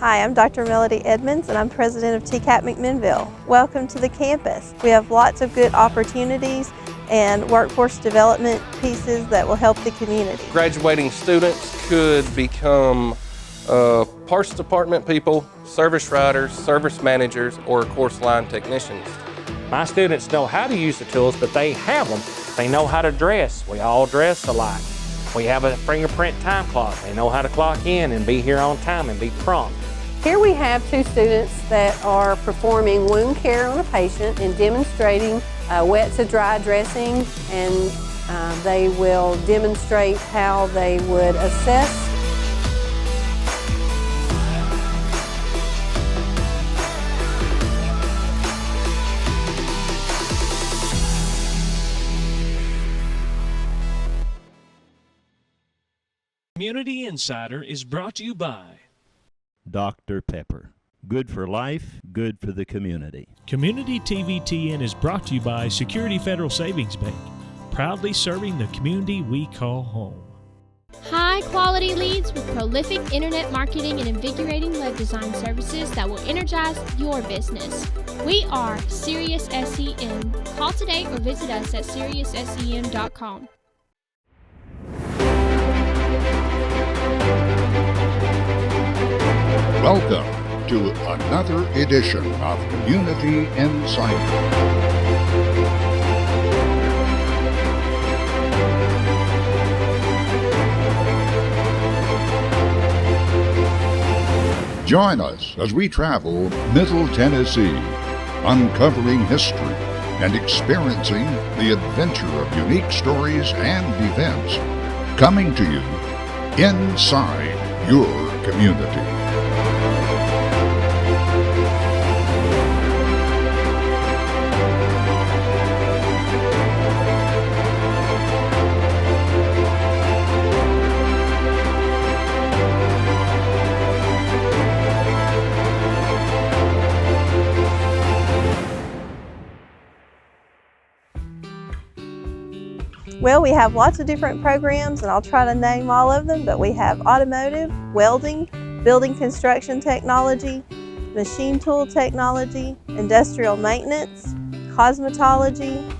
Hi, I'm Dr. Melody Edmonds and I'm president of TCAT McMinnville. Welcome to the campus. We have lots of good opportunities and workforce development pieces that will help the community. Graduating students could become parts department people, service writers, service managers, or course line technicians. My students know how to use the tools, but they have them. They know how to dress. We all dress alike. We have a fingerprint time clock. They know how to clock in and be here on time and be prompt. Here we have two students that are performing wound care on a patient and demonstrating wet to dry dressing, and they will demonstrate how they would assess Community Insider is brought to you by Dr. Pepper. Good for life, good for the community. Communitytvtn is brought to you by Security Federal Savings Bank, proudly serving the community we call home. High quality leads with prolific internet marketing and invigorating web design services that will energize your business. We are SiriusSEM. Call today or visit us at SiriusSEM.com. Welcome to another edition of Community Insider. Join us as we travel Middle Tennessee, uncovering history and experiencing the adventure of unique stories and events coming to you inside your community. Well, we have lots of different programs and I'll try to name all of them, but we have automotive, welding, building construction technology, machine tool technology, industrial maintenance, cosmetology,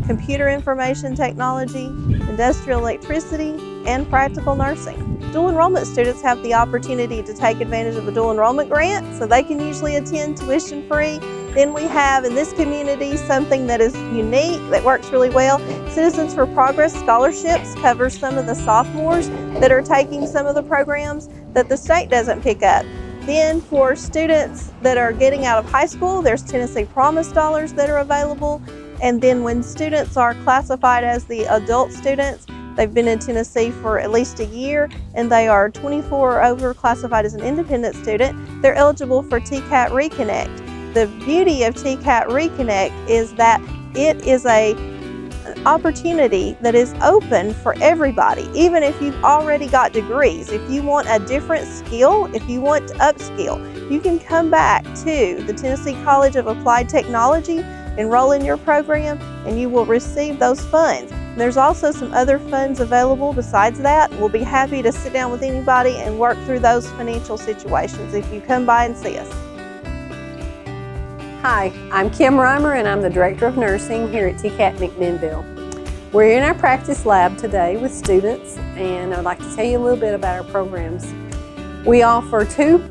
computer information technology, industrial electricity, and practical nursing. Dual enrollment students have the opportunity to take advantage of a dual enrollment grant, so they can usually attend tuition free. Then we have in this community something that is unique, that works really well. Citizens for Progress Scholarships covers some of the sophomores that are taking some of the programs that the state doesn't pick up. Then for students that are getting out of high school, there's Tennessee Promise dollars that are available. And then when students are classified as the adult students, they've been in Tennessee for at least a year and they are 24 or over, classified as an independent student, they're eligible for TCAT Reconnect. The beauty of TCAT Reconnect is that it is an opportunity that is open for everybody, even if you've already got degrees. If you want a different skill, if you want to upskill, you can come back to the Tennessee College of Applied Technology, enroll in your program, and you will receive those funds. There's also some other funds available besides that. We'll be happy to sit down with anybody and work through those financial situations if you come by and see us. Hi, I'm Kim Reimer and I'm the Director of Nursing here at TCAT McMinnville. We're in our practice lab today with students and I'd like to tell you a little bit about our programs. We offer two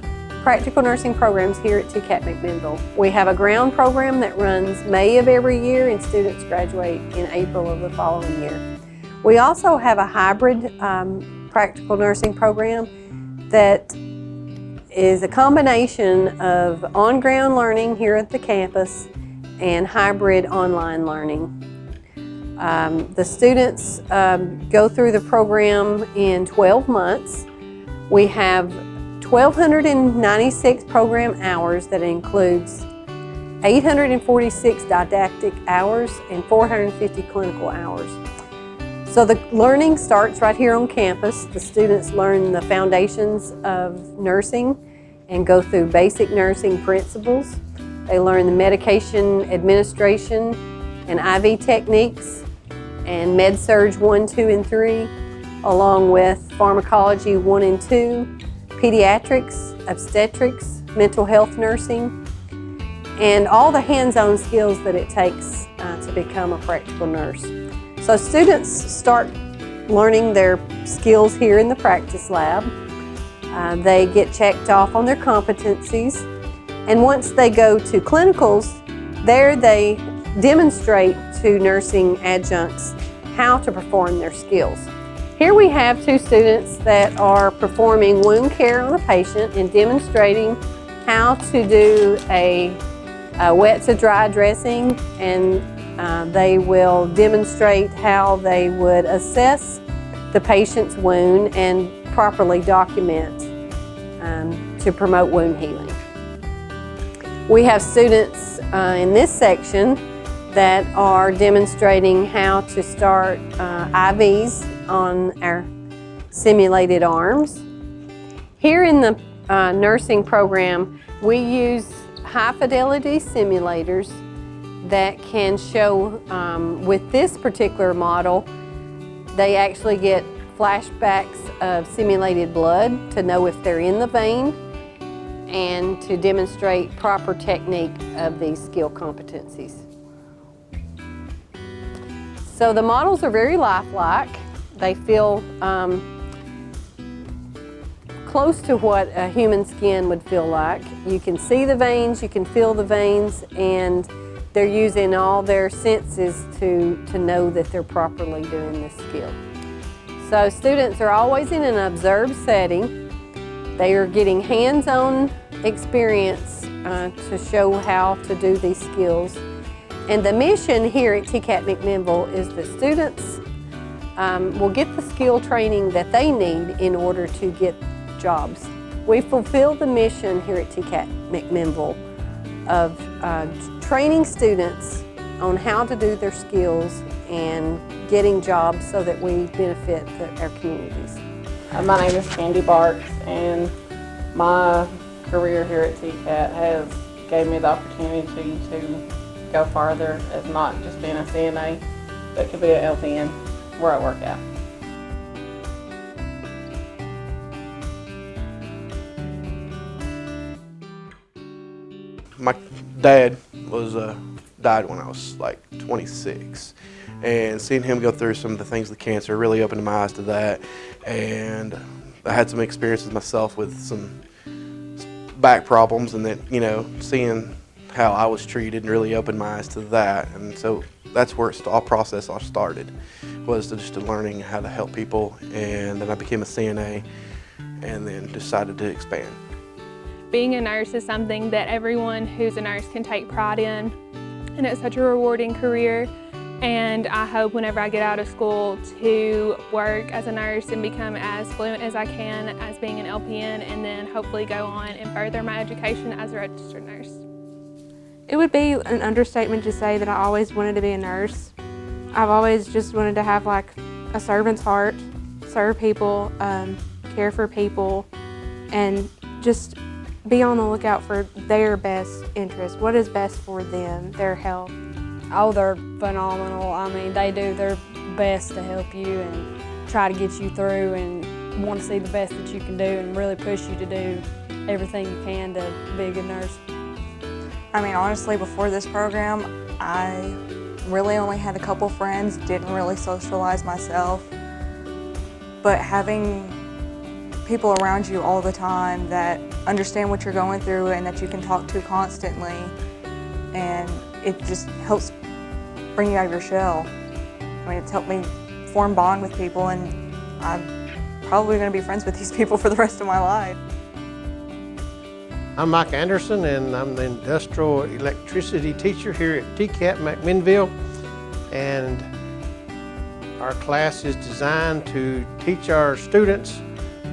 practical nursing programs here at TCAT McMinnville. We have a ground program that runs May of every year and students graduate in April of the following year. We also have a hybrid practical nursing program that is a combination of on-ground learning here at the campus and hybrid online learning. The students go through the program in 12 months. We have 1,296 program hours that includes 846 didactic hours and 450 clinical hours. So the learning starts right here on campus. The students learn the foundations of nursing and go through basic nursing principles. They learn the medication administration and IV techniques and Med-Surg 1, 2, and 3, along with pharmacology 1 and 2, pediatrics, obstetrics, mental health nursing, and all the hands-on skills that it takes to become a practical nurse. So students start learning their skills here in the practice lab. They get checked off on their competencies, and once they go to clinicals, there they demonstrate to nursing adjuncts how to perform their skills. Here we have two students that are performing wound care on a patient and demonstrating how to do a wet to dry dressing, and they will demonstrate how they would assess the patient's wound and properly document to promote wound healing. We have students in this section that are demonstrating how to start IVs on our simulated arms. Here in the nursing program, we use high fidelity simulators that can show, with this particular model, they actually get flashbacks of simulated blood to know if they're in the vein and to demonstrate proper technique of these skill competencies. So the models are very lifelike. They feel close to what a human skin would feel like. You can see the veins, you can feel the veins, and they're using all their senses to know that they're properly doing this skill. So students are always in an observed setting. They are getting hands-on experience to show how to do these skills. And the mission here at TCAT McMinnville is that students will get the skill training that they need in order to get jobs. We fulfill the mission here at TCAT McMinnville of training students on how to do their skills and getting jobs so that we benefit our communities. My name is Candy Barks, and my career here at TCAT gave me the opportunity to go farther as not just being a CNA, but to be an LPN where I work at. My dad died when I was like 26, and seeing him go through some of the things with cancer really opened my eyes to that. And I had some experiences myself with some back problems, and then seeing how I was treated really opened my eyes to that. And so that's where all process all started, was just learning how to help people. And then I became a CNA, and then decided to expand. Being a nurse is something that everyone who's a nurse can take pride in, and it's such a rewarding career. And I hope whenever I get out of school to work as a nurse and become as fluent as I can as being an LPN, and then hopefully go on and further my education as a registered nurse. It would be an understatement to say that I always wanted to be a nurse. I've always just wanted to have like a servant's heart, serve people, care for people, and just be on the lookout for their best interest, what is best for them, their health. Oh, they're phenomenal. I mean, they do their best to help you and try to get you through and want to see the best that you can do and really push you to do everything you can to be a good nurse. I mean, honestly, before this program, I really only had a couple friends, didn't really socialize myself, but having people around you all the time that understand what you're going through and that you can talk to constantly, and it just helps bring you out of your shell. I mean, it's helped me form bond with people, and I'm probably going to be friends with these people for the rest of my life. I'm Mike Anderson, and I'm the industrial electricity teacher here at TCAT McMinnville, and our class is designed to teach our students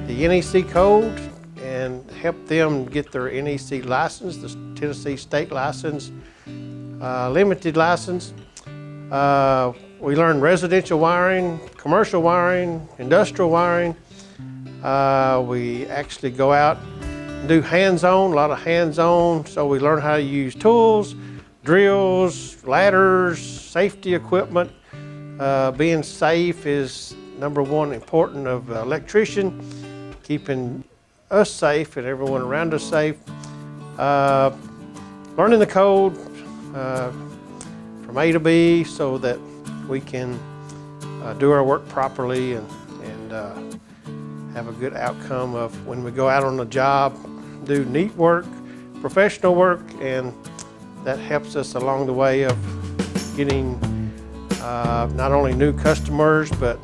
the NEC code and help them get their NEC license, the Tennessee state license, limited license. We learn residential wiring, commercial wiring, industrial wiring. We actually go out and do hands-on, a lot of hands-on, so we learn how to use tools, drills, ladders, safety equipment. Being safe is number one important of electrician, keeping us safe and everyone around us safe. Learning the code from A to B so that we can do our work properly and have a good outcome of when we go out on the job, do neat work, professional work, and that helps us along the way of getting not only new customers, but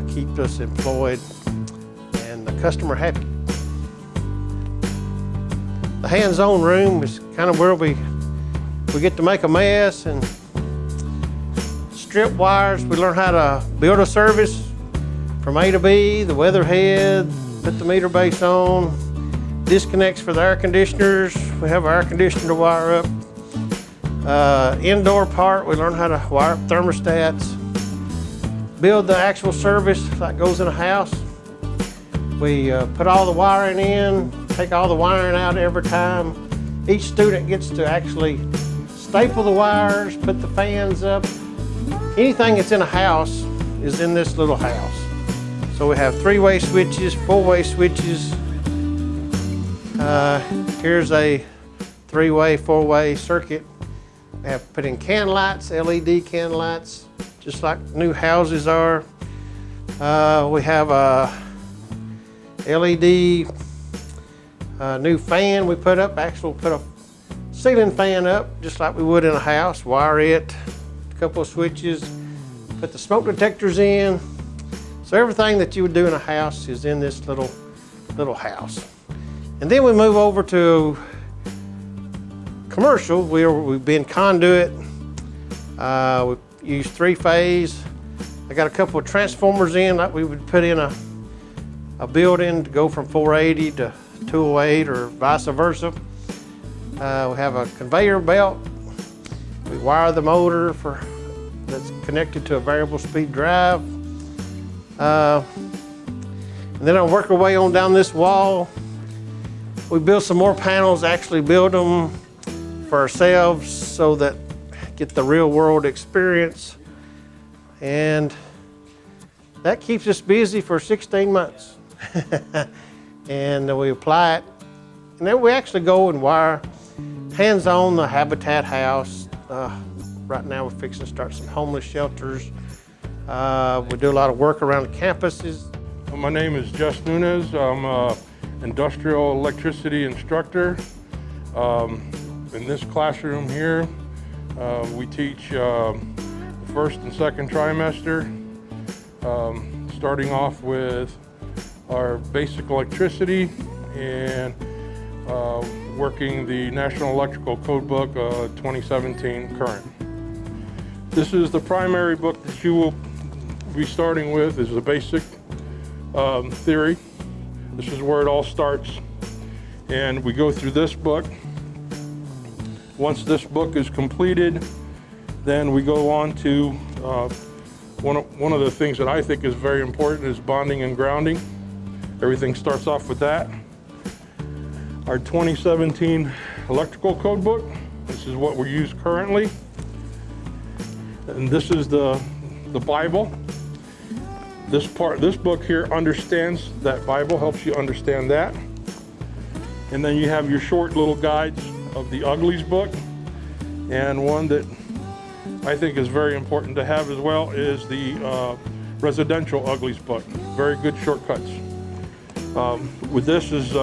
keeps us employed and the customer happy. The hands-on room is kind of where we get to make a mess and strip wires. We learn how to build a service from A to B, the weather head, put the meter base on, disconnects for the air conditioners. We have our air conditioner to wire up. Indoor part, we learn how to wire up thermostats, build the actual service that goes in a house. We put all the wiring in, take all the wiring out every time. Each student gets to actually staple the wires, put the fans up. Anything that's in a house is in this little house. So we have 3-way switches, 4-way switches. Here's a 3-way, 4-way circuit. We have put in can lights, LED can lights, just like new houses are. We have a LED new fan we put up. Actually, put a ceiling fan up, just like we would in a house. Wire it, a couple of switches, put the smoke detectors in. So everything that you would do in a house is in this little house. And then we move over to commercial. We've been conduit. We use 3-phase. I got a couple of transformers in that we would put in a building to go from 480 to 208 or vice versa. We have a conveyor belt. We wire the motor that's connected to a variable speed drive. And then I'll work our way on down this wall. We build some more panels, actually build them for ourselves so that get the real world experience. And that keeps us busy for 16 months. And we apply it. And then we actually go and wire hands-on the Habitat house. Right now we're fixing to start some homeless shelters. We do a lot of work around the campuses. My name is Jess Nunez. I'm an industrial electricity instructor. In this classroom here, we teach first and second trimester, starting off with our basic electricity and working the National Electrical Code Book 2017 current. This is the primary book that you will be starting with, is the basic theory. This is where it all starts. And we go through this book. Once this book is completed, then we go on to one of the things that I think is very important is bonding and grounding. Everything starts off with that. Our 2017 electrical code book, this is what we use currently. And this is the Bible. This book here understands that Bible, helps you understand that. And then you have your short little guides of the Uglies book. And one that I think is very important to have as well is the Residential Uglies book. Very good shortcuts. With this is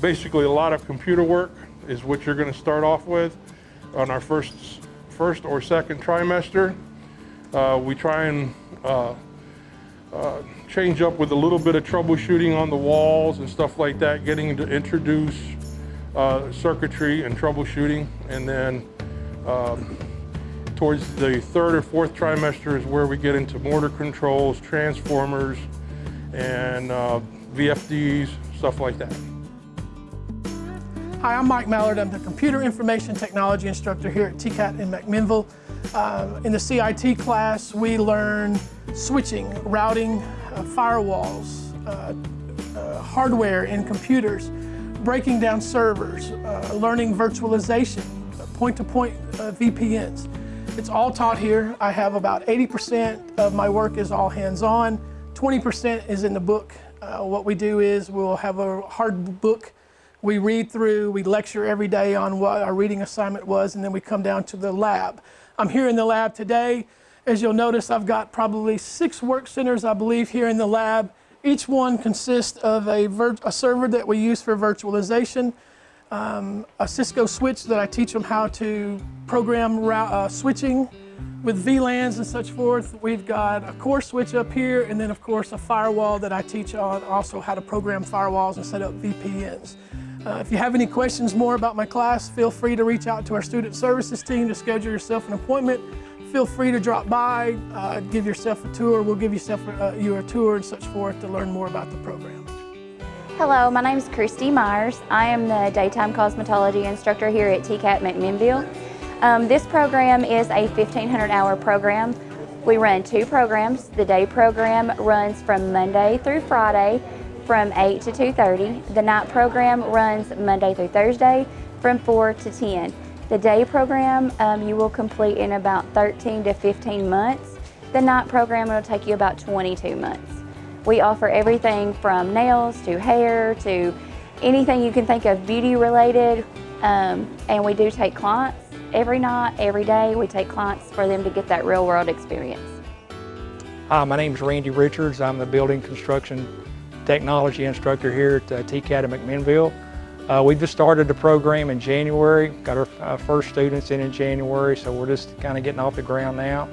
basically a lot of computer work is what you're going to start off with on our first or second trimester. We try and change up with a little bit of troubleshooting on the walls and stuff like that, getting to introduce circuitry and troubleshooting. And then towards the third or fourth trimester is where we get into motor controls, transformers, and VFDs, stuff like that. Hi, I'm Mike Mallard. I'm the Computer Information Technology Instructor here at TCAT in McMinnville. In the CIT class, we learn switching, routing, firewalls, hardware in computers, breaking down servers, learning virtualization, point-to-point VPNs. It's all taught here. I have about 80% of my work is all hands-on, 20% is in the book. What we do is we'll have a hard book we read through, we lecture every day on what our reading assignment was, and then we come down to the lab. I'm here in the lab today. As you'll notice, I've got probably 6 work centers, I believe, here in the lab. Each one consists of a server that we use for virtualization, a Cisco switch that I teach them how to program switching with VLANs and such forth. We've got a core switch up here, and then of course a firewall that I teach on also how to program firewalls and set up VPNs. If you have any questions more about my class, feel free to reach out to our student services team to schedule yourself an appointment. Feel free to drop by, give yourself a tour. We'll give you a tour and such forth to learn more about the program. Hello, my name is Christy Myers. I am the daytime cosmetology instructor here at TCAT McMinnville. This program is a 1,500-hour program. We run 2 programs. The day program runs from Monday through Friday from 8 to 2:30. The night program runs Monday through Thursday from 4 to 10. The day program you will complete in about 13 to 15 months. The night program will take you about 22 months. We offer everything from nails to hair to anything you can think of beauty related, and we do take clients every night, every day. We take clients for them to get that real world experience. Hi, my name is Randy Richards. I'm the building construction technology instructor here at TCAT McMinnville. We just started the program in January, got our first students in January, so we're just kind of getting off the ground now.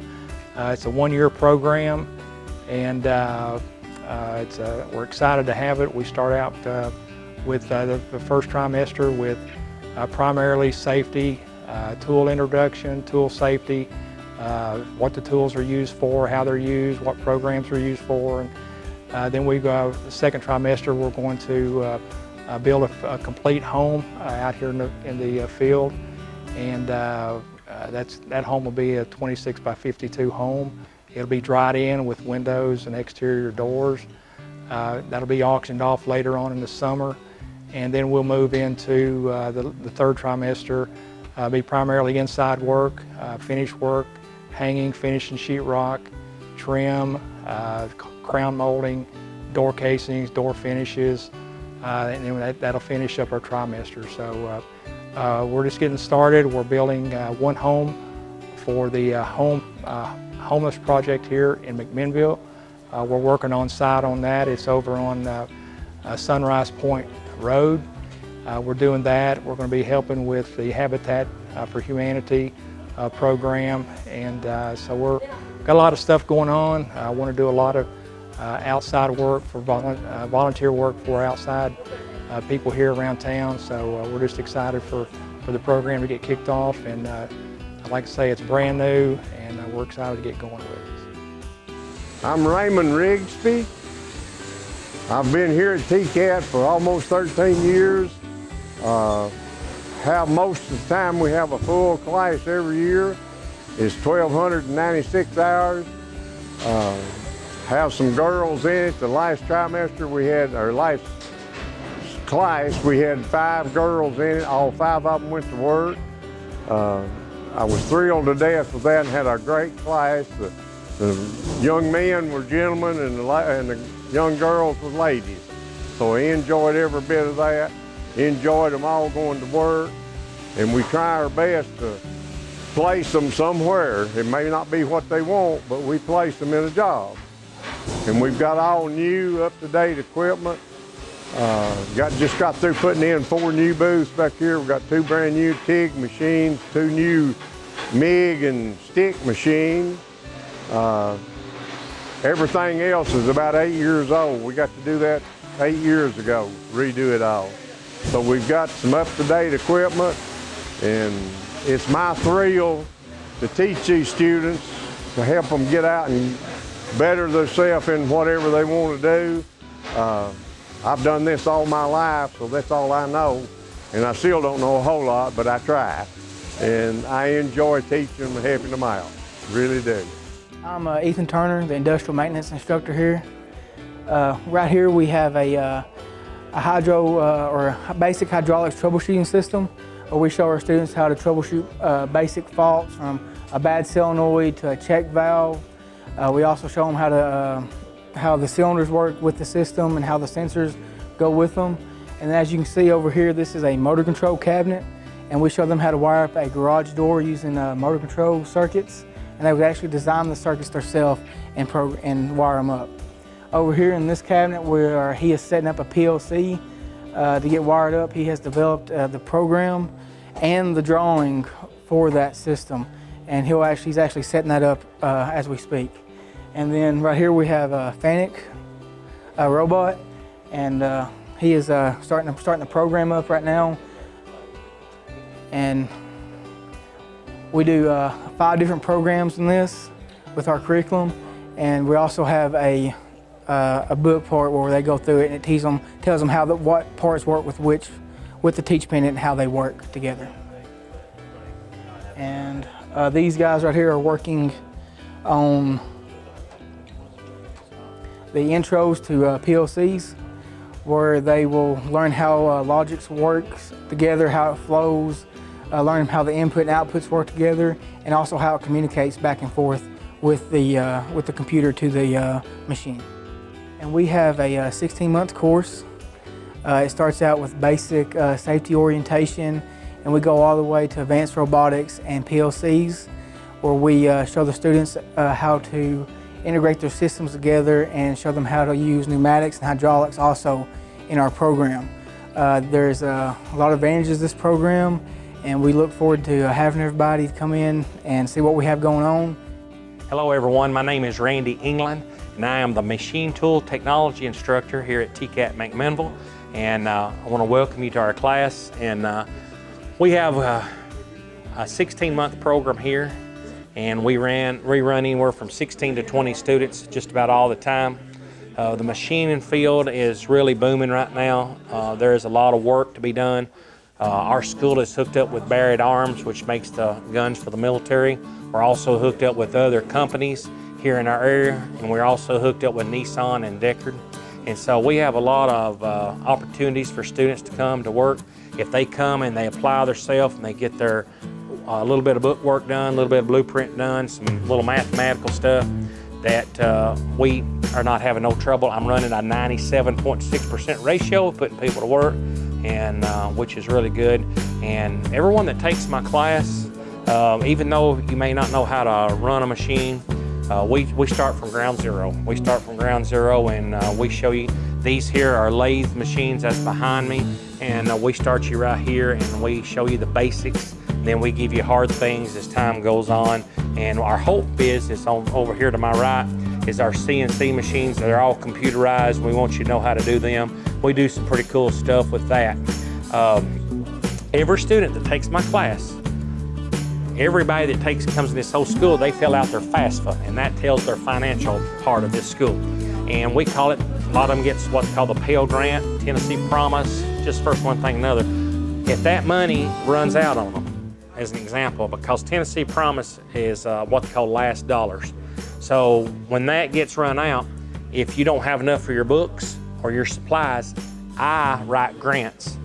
It's a 1-year program, and we're excited to have it. We start out with the first trimester with primarily safety, tool introduction, tool safety, what the tools are used for, how they're used, what programs are used for. And then we go the second trimester, we're going to build a complete home out here in the field, and that home will be a 26 by 52 home. It'll be dried in with windows and exterior doors. That'll be auctioned off later on in the summer, and then we'll move into the third trimester, be primarily inside work, finish work, hanging, finishing sheetrock, trim, crown molding, door casings, door finishes, and then that'll finish up our trimester. So we're just getting started. We're building one home for the homeless project here in McMinnville. We're working on site on that. It's over on Sunrise Point Road. We're doing that. We're going to be helping with the Habitat for Humanity program, and so we've got a lot of stuff going on. I want to do a lot of outside work for volunteer work for outside people here around town. So we're just excited for the program to get kicked off, and I'd like to say it's brand new, and we're excited to get going with it. I'm Raymond Rigsby. I've been here at TCAT for almost 13 years. Most of the time we have a full class every year. It's 1,296 hours. Have some girls in it. The last trimester we had, our last class, we had 5 girls in it. All 5 of them went to work. I was thrilled to death with that and had a great class. The young men were gentlemen and the young girls were ladies. So I enjoyed every bit of that. Enjoyed them all going to work. And we try our best to place them somewhere. It may not be what they want, but we place them in a job. And we've got all new, up-to-date equipment. Just got through putting in 4 new booths back here. We've got 2 brand new TIG machines, 2 new MIG and stick machines. Everything else is about 8 years old. We got to do that 8 years ago, redo it all. So we've got some up-to-date equipment, and it's my thrill to teach these students, to help them get out and better themselves in whatever they want to do. I've done this all my life, so that's all I know. And I still don't know a whole lot, but I try. And I enjoy teaching them and helping them out, really do. I'm Ethan Turner, the industrial maintenance instructor here. Right here we have a basic hydraulics troubleshooting system, where we show our students how to troubleshoot basic faults from a bad solenoid to a check valve. We also show them how to how the cylinders work with the system and how the sensors go with them. And as you can see over here, this is a motor control cabinet, and we show them how to wire up a garage door using motor control circuits. And they would actually design the circuits themselves and wire them up. Over here in this cabinet where he is setting up a PLC to get wired up, he has developed the program and the drawing for that system. And he's actually setting that up as we speak. And then right here we have Fanic, a robot, and he is starting the program up right now. And we do 5 different programs in this with our curriculum, and we also have a book part where they go through it and it tells them how what parts work with the teach pendant and how they work together. And these guys right here are working on the intros to PLCs, where they will learn how logics works together, how it flows, learn how the input and outputs work together, and also how it communicates back and forth with the computer to the machine. And we have a 16-month course. It starts out with basic safety orientation, and we go all the way to advanced robotics and PLCs, where we show the students how to integrate their systems together and show them how to use pneumatics and hydraulics also in our program. There's a lot of advantages to this program, and we look forward to having everybody come in and see what we have going on. Hello everyone, my name is Randy England, and I am the Machine Tool Technology Instructor here at TCAT McMinnville, and I want to welcome you to our class. And we have a 16-month program here, and we run anywhere from 16 to 20 students just about all the time. The machining field is really booming right now. There is a lot of work to be done. Our school is hooked up with Barrett Arms, which makes the guns for the military. We're also hooked up with other companies here in our area, and we're also hooked up with Nissan and Deckard. And so we have a lot of opportunities for students to come to work. If they come and they apply themselves and they get their a little bit of book work done, a little bit of blueprint done, some little mathematical stuff, that we are not having no trouble. I'm running a 97.6% ratio of putting people to work, and which is really good. And everyone that takes my class, even though you may not know how to run a machine, we start from ground zero. We start from ground zero, and we show you. These here are lathe machines that's behind me, and we start you right here, and we show you the basics. Then we give you hard things as time goes on. And our hope is over here to my right, is our CNC machines. They're all computerized. We want you to know how to do them. We do some pretty cool stuff with that. Every student that takes my class, everybody that comes to this whole school, they fill out their FAFSA, and that tells their financial part of this school. And we call it, a lot of them gets what's called the Pell Grant, Tennessee Promise, just first one thing another. If that money runs out on them, as an example, because Tennessee Promise is what they call last dollars. So when that gets run out, if you don't have enough for your books or your supplies, I write grants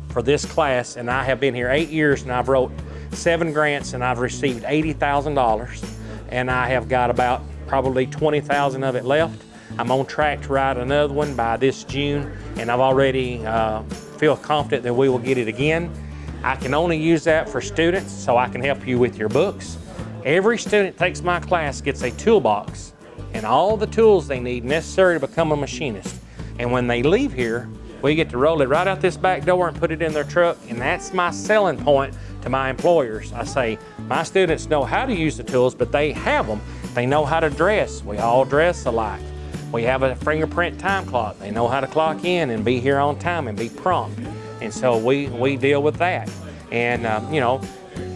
for this class, and I have been here 8 years, and I've wrote 7 grants, and I've received $80,000, and I have got about probably 20,000 of it left. I'm on track to write another one by this June, and I've already feel confident that we will get it again. I can only use that for students, so I can help you with your books. Every student that takes my class gets a toolbox and all the tools they need necessary to become a machinist. And when they leave here, we get to roll it right out this back door and put it in their truck, and that's my selling point to my employers. I say, my students know how to use the tools, but they have them. They know how to dress. We all dress alike. We have a fingerprint time clock. They know how to clock in and be here on time and be prompt. And so we deal with that. And you know,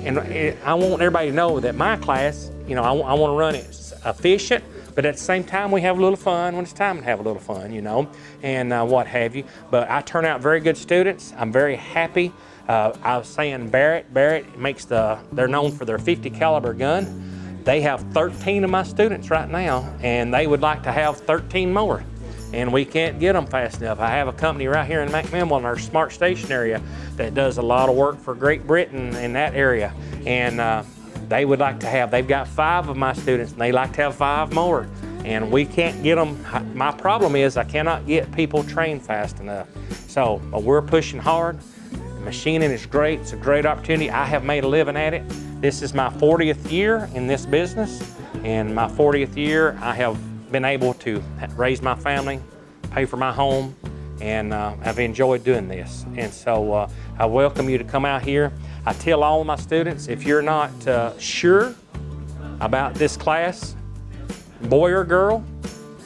and I want everybody to know that my class, you know, I want to run it efficient, but at the same time we have a little fun when it's time to have a little fun, you know, and what have you. But I turn out very good students. I'm very happy. I was saying Barrett makes they're known for their 50 caliber gun. They have 13 of my students right now, and they would like to have 13 more. And we can't get them fast enough. I have a company right here in McMinnville in our Smart Station area that does a lot of work for Great Britain in that area. And they would like to have, they've got 5 of my students, and they like to have 5 more. and we can't get them. My problem is I cannot get people trained fast enough. So we're pushing hard. Machining is great. It's a great opportunity. I have made a living at it. This is my 40th year in this business, and my 40th year I have been able to raise my family, pay for my home, and I've enjoyed doing this. And so I welcome you to come out here. I tell all of my students, if you're not sure about this class, boy or girl,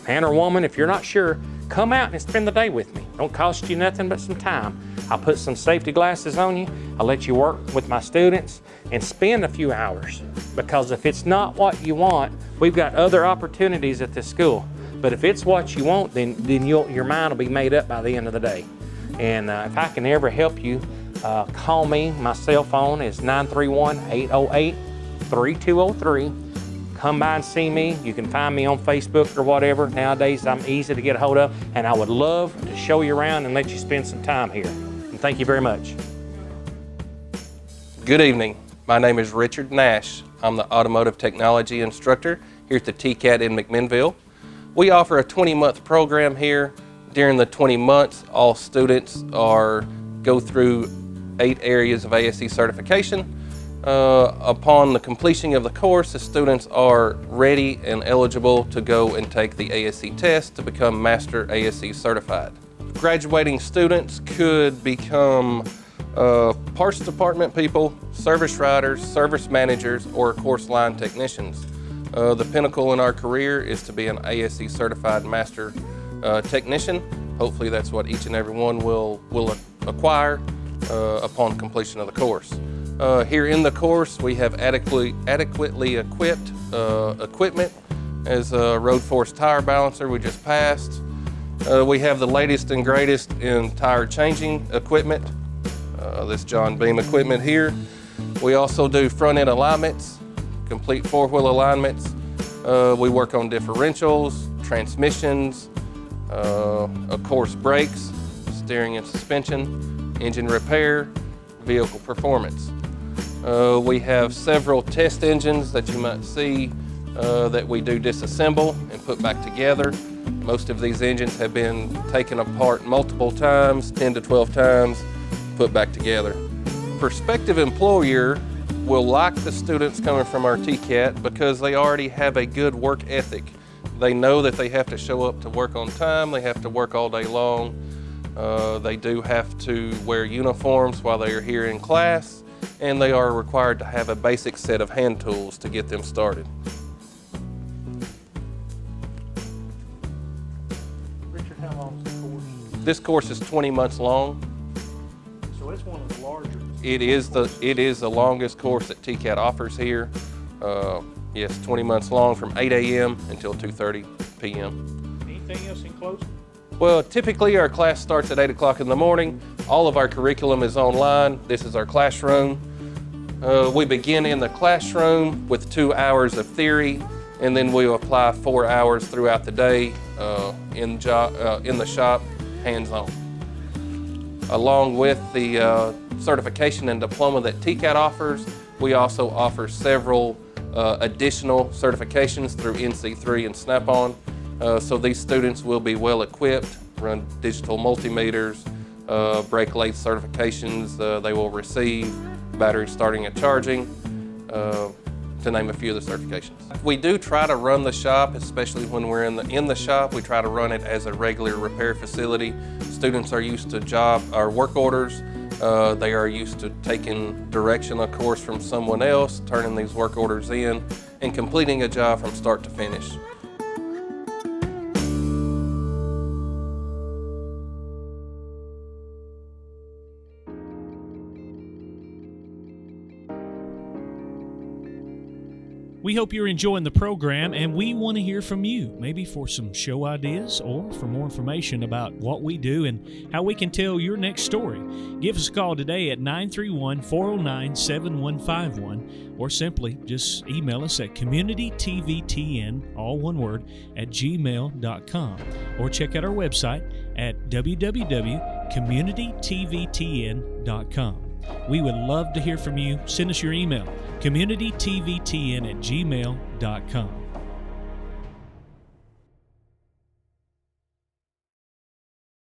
man or woman, if you're not sure, come out and spend the day with me. Don't cost you nothing but some time. I'll put some safety glasses on you. I'll let you work with my students and spend a few hours, because if it's not what you want, we've got other opportunities at this school. But if it's what you want, then your mind will be made up by the end of the day. And if I can ever help you, call me. My cell phone is 931-808-3203. Come by and see me. You can find me on Facebook or whatever. Nowadays, I'm easy to get a hold of, and I would love to show you around and let you spend some time here. And thank you very much. Good evening. My name is Richard Nash. I'm the Automotive Technology Instructor here at the TCAT in McMinnville. We offer a 20-month program here. During the 20 months, all students go through 8 areas of ASE certification. Upon the completion of the course, the students are ready and eligible to go and take the ASE test to become Master ASE Certified. Graduating students could become parts department people, service writers, service managers, or course line technicians. The pinnacle in our career is to be an ASE Certified Master Technician. Hopefully that's what each and every one will acquire upon completion of the course. Here in the course, we have adequately equipped equipment as a road force tire balancer we just passed. We have the latest and greatest in tire changing equipment, this John Beam equipment here. We also do front end alignments, complete 4-wheel alignments. We work on differentials, transmissions, of course brakes, steering and suspension, engine repair, vehicle performance. We have several test engines that you might see that we do disassemble and put back together. Most of these engines have been taken apart multiple times, 10 to 12 times, put back together. Prospective employer will like the students coming from our TCAT because they already have a good work ethic. They know that they have to show up to work on time, they have to work all day long. They do have to wear uniforms while they are here in class, and they are required to have a basic set of hand tools to get them started. Richard, how long is the course? This course is 20 months long. So it's one of the larger. It is the longest course that TCAT offers here. Yes, 20 months long from 8 a.m. until 2:30 p.m. Anything else in closing? Well, typically our class starts at 8 o'clock in the morning. All of our curriculum is online. This is our classroom. We begin in the classroom with 2 hours of theory, and then we apply 4 hours throughout the day in the shop, hands-on. Along with the certification and diploma that TCAT offers, we also offer several additional certifications through NC3 and Snap-on. So these students will be well equipped, run digital multimeters, brake lathe certifications they will receive, battery starting and charging, to name a few of the certifications. We do try to run the shop, especially when we're in the shop, we try to run it as a regular repair facility. Students are used to work orders. They are used to taking direction, of course, from someone else, turning these work orders in, and completing a job from start to finish. We hope you're enjoying the program, and we want to hear from you, maybe for some show ideas or for more information about what we do and how we can tell your next story. Give us a call today at 931-409-7151, or simply just email us at communitytvtn, all one word, at gmail.com, or check out our website at www.communitytvtn.com. We would love to hear from you. Send us your email, communitytvtn@gmail.com.